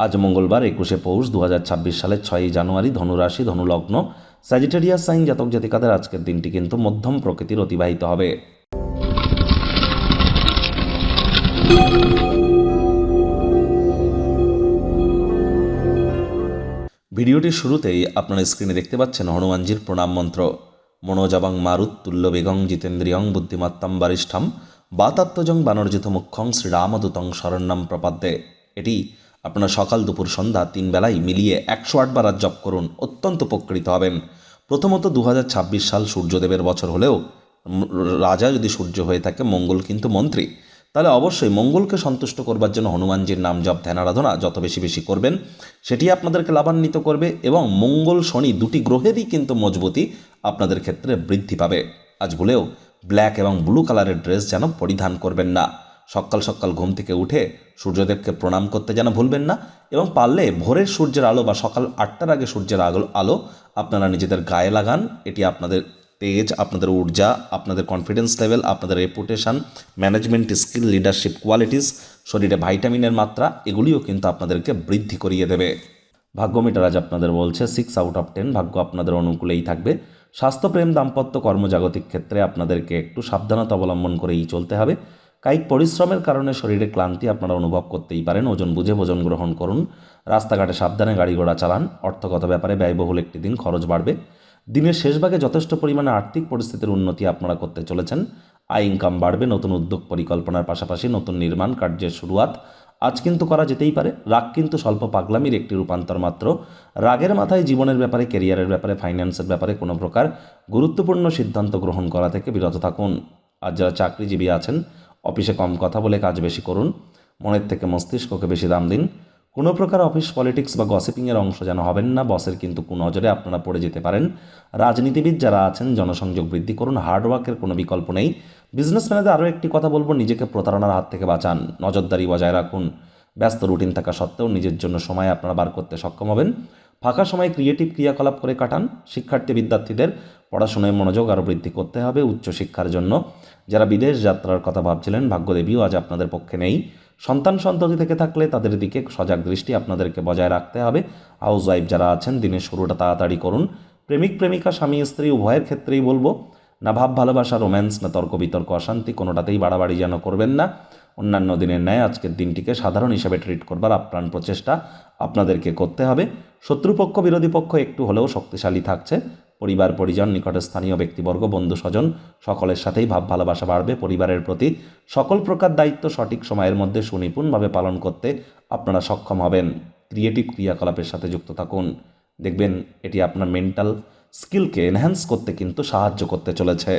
আজ মঙ্গলবার 21শে পৌষ 2026 সালের 6ই জানুয়ারি, ধনুরাশি, ধনুলগ্ন, স্যাজিটেরিয়াস সাইন জাতক জাতিকাদের আজকের দিনটি কিন্তু মধ্যম প্রকৃতির অতিবাহিত হবে। ভিডিওটির শুরুতেই আপনারা স্ক্রিনে দেখতে পাচ্ছেন হনুমানজির প্রণাম মন্ত্র। মনোজাবাং মারুত তুল্য বেগং জিতেন্দ্রিয়ং বুদ্ধিমত্তাম বারিষ্ঠাম বাতাত্মজং বানর্জিত মুখ্যং শ্রীরামদূতং শরণ্যম প্রপদ্যে। এটি আপনারা সকাল দুপুর সন্ধ্যা 3 বেলায় মিলিয়ে 108 বার জপ করুন, অত্যন্ত উপকৃত হবেন। প্রথমত 2026 সাল সূর্যদেবের বছর হলেও রাজা যদি সূর্য হয়ে থাকে, মঙ্গল কিন্তু মন্ত্রী, তাহলে অবশ্যই মঙ্গলকে সন্তুষ্ট করবার জন্য হনুমানজির নাম জপ ধ্যান আরাধনা যত বেশি করবেন সেটি আপনাদেরকে লাভান্বিত করবে এবং মঙ্গল শনি দুটি গ্রহেরই কিন্তু মজবুতি আপনাদের ক্ষেত্রে বৃদ্ধি পাবে। আজ ভুলেও ব্ল্যাক এবং ব্লু কালারের ড্রেস যেন পরিধান করবেন না। সকাল সকাল ঘুম থেকে উঠে সূর্যদেবকে প্রণাম করতে যেন ভুলবেন না এবং পারলে ভোরের সূর্যের আলো বা সকাল 8টার আগে সূর্যের আলো আপনারা নিজেদের গায়ে লাগান। এটি আপনাদের তেজ, আপনাদের ঊর্জা, আপনাদের কনফিডেন্স লেভেল, আপনাদের reputation, management skill, leadership qualities, শরীরে ভাইটামিনের মাত্রা, এগুলিও কিন্তু আপনাদেরকে বৃদ্ধি করিয়ে দেবে। ভাগ্য মিটার আজ আপনাদের বলছে 6 আউট অফ 10, ভাগ্য আপনাদের অনুকূলেই থাকবে। স্বাস্থ্য, প্রেম, দাম্পত্য, কর্মজাগতিক ক্ষেত্রে আপনাদেরকে একটু সাবধানতা অবলম্বন করেই চলতে হবে। কায়িক পরিশ্রমের কারণে শরীরে ক্লান্তি আপনারা অনুভব করতেই পারেন। ওজন বুঝে ভোজন গ্রহণ করুন। রাস্তাঘাটে সাবধানে গাড়ি ঘোড়া চালান। অর্থগত ব্যাপারে ব্যয়বহুল একটি দিন, খরচ বাড়বে। দিনের শেষ ভাগে যথেষ্ট পরিমাণে আর্থিক পরিস্থিতির উন্নতি আপনারা করতে চলেছেন। আয় ইনকাম বাড়বে। নতুন উদ্যোগ পরিকল্পনার পাশাপাশি নতুন নির্মাণ কার্যের শুরুয়াত আজ কিন্তু করা যেতেই পারে। রাগ কিন্তু স্বল্প পাগলামির একটি রূপান্তর মাত্র। রাগের মাথায় জীবনের ব্যাপারে, কেরিয়ারের ব্যাপারে, ফাইন্যান্সের ব্যাপারে কোনো প্রকার গুরুত্বপূর্ণ সিদ্ধান্ত গ্রহণ করা থেকে বিরত থাকুন। আজ যারা চাকরিজীবী আছেন, অফিসে কম কথা বলে কাজ বেশি করুন। মনের থেকে মস্তিষ্ককে বেশি দাম দিন। কোনো প্রকার অফিস পলিটিক্স বা গসিপিংয়ের অংশ যেন হবেন না। বসের কিন্তু কুনজরে আপনারা পড়ে যেতে পারেন। রাজনীতিবিদ যারা আছেন, জনসংযোগ বৃদ্ধি করুন। হার্ডওয়ার্কের কোনো বিকল্প নেই। বিজনেসম্যানেদের আরও একটি কথা বলবো, নিজেকে প্রতারণার হাত থেকে বাঁচান। নজরদারি বজায় রাখুন। ব্যস্ত রুটিন থাকা সত্ত্বেও নিজের জন্য সময় আপনারা বার করতে সক্ষম হবেন। ফাঁকা সময় ক্রিয়েটিভ ক্রিয়াকলাপ করে কাটান। শিক্ষার্থী বিদ্যার্থীদের পড়াশোনায় মনোযোগ আরও বৃদ্ধি করতে হবে উচ্চশিক্ষার জন্য। যারা বিদেশ যাত্রার কথা ভাবছিলেন, ভাগ্যদেবীও আজ আপনাদের পক্ষে নেই। সন্তান সন্ততি থেকে থাকলে তাদের দিকে সজাগ দৃষ্টি আপনাদেরকে বজায় রাখতে হবে। হাউস ওয়াইফ যারা আছেন, দিনের শুরুটা তাড়াতাড়ি করুন। প্রেমিক প্রেমিকা, স্বামী স্ত্রী উভয়ের ক্ষেত্রেই বলবো, না ভাব ভালোবাসা, রোম্যান্স, না তর্ক বিতর্ক, অশান্তি, কোনোটাতেই বাড়াবাড়ি যেন করবেন না। অন্যান্য দিনের ন্যায় আজকের দিনটিকে সাধারণ হিসেবে ট্রিট করবার আপ্রাণ প্রচেষ্টা আপনাদেরকে করতে হবে। শত্রুপক্ষ, বিরোধী পক্ষ একটু হলেও শক্তিশালী থাকছে। পরিবার পরিজন, নিকটে স্থানীয় ব্যক্তিবর্গ, বন্ধু স্বজন সকলের সাথেই ভাব ভালোবাসা বাড়বে। পরিবারের প্রতি সকল প্রকার দায়িত্ব সঠিক সময়ের মধ্যে সুনিপুণভাবে পালন করতে আপনারা সক্ষম হবেন। ক্রিয়েটিভ ক্রিয়াকলাপের সাথে যুক্ত থাকুন। দেখবেন এটি আপনার মেন্টাল স্কিলকে এনহ্যান্স করতে কিন্তু সাহায্য করতে চলেছে।